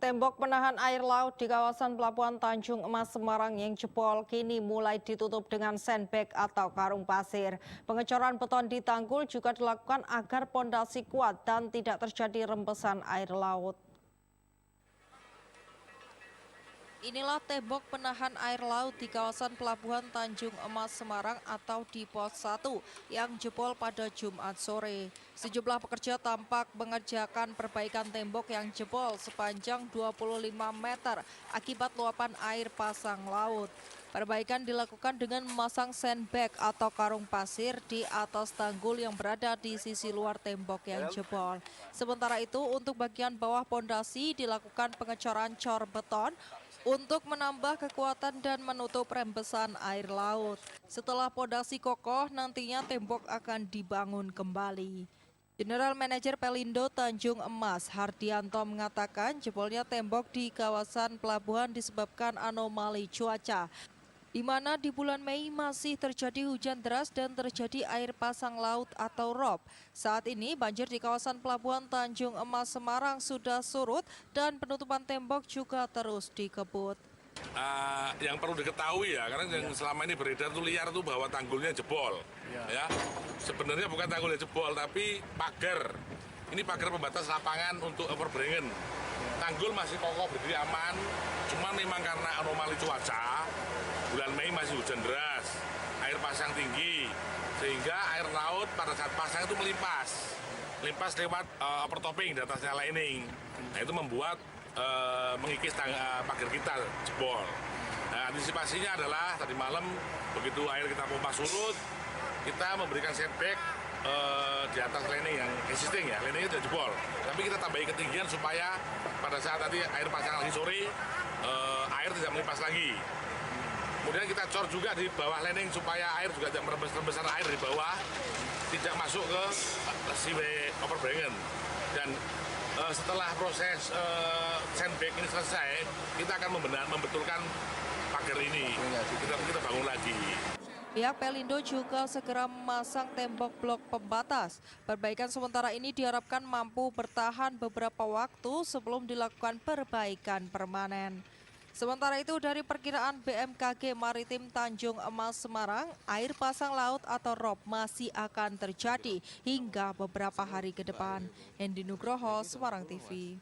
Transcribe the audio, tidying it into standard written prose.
Tembok penahan air laut di kawasan Pelabuhan Tanjung Emas Semarang yang jebol kini mulai ditutup dengan sandbag atau karung pasir. Pengecoran beton di tanggul juga dilakukan agar pondasi kuat dan tidak terjadi rembesan air laut. Inilah tembok penahan air laut di kawasan Pelabuhan Tanjung Emas Semarang atau di Pos 1 yang jebol pada Jumat sore. Sejumlah pekerja tampak mengerjakan perbaikan tembok yang jebol sepanjang 25 meter akibat luapan air pasang laut. Perbaikan dilakukan dengan memasang sandbag atau karung pasir di atas tanggul yang berada di sisi luar tembok yang jebol. Sementara itu, untuk bagian bawah pondasi dilakukan pengecoran cor beton untuk menambah kekuatan dan menutup rembesan air laut. Setelah pondasi kokoh, nantinya tembok akan dibangun kembali. General Manager Pelindo Tanjung Emas, Hardianto mengatakan jebolnya tembok di kawasan pelabuhan disebabkan anomali cuaca, di mana di bulan Mei masih terjadi hujan deras dan terjadi air pasang laut atau rop. Saat ini banjir di kawasan Pelabuhan Tanjung Emas Semarang sudah surut dan penutupan tembok juga terus dikebut. Yang perlu diketahui ya, karena yang selama ini beredar tuh liar tuh bahwa tanggulnya jebol. Ya, sebenarnya bukan tanggulnya jebol, tapi pagar. Ini pagar pembatas lapangan untuk overbringen. Tanggul masih kokoh berdiri aman, cuma memang karena anomali cuaca. Bulan Mei masih hujan deras, air pasang tinggi, sehingga air laut pada saat pasang itu melimpas lewat overtopping di atasnya lining. Nah, itu membuat mengikis pagar kita jebol. Nah, antisipasinya adalah tadi malam begitu air kita pompa surut, kita memberikan sandbag di atas lining yang existing ya, liningnya sudah jebol. Tapi kita tambahi ketinggian supaya pada saat tadi air pasang lagi sore, air tidak melimpas lagi. Kemudian kita cor juga di bawah lining supaya air juga tidak merembes air di bawah, tidak masuk ke seaway overbringen. Dan setelah proses sandbag ini selesai, kita akan membetulkan pagar ini. Kita bangun lagi. Pihak Pelindo juga segera memasang tembok blok pembatas. Perbaikan sementara ini diharapkan mampu bertahan beberapa waktu sebelum dilakukan perbaikan permanen. Sementara itu, dari perkiraan BMKG Maritim Tanjung Emas Semarang, air pasang laut atau rop masih akan terjadi hingga beberapa hari ke depan. Hendi Nugroho, Semarang TV.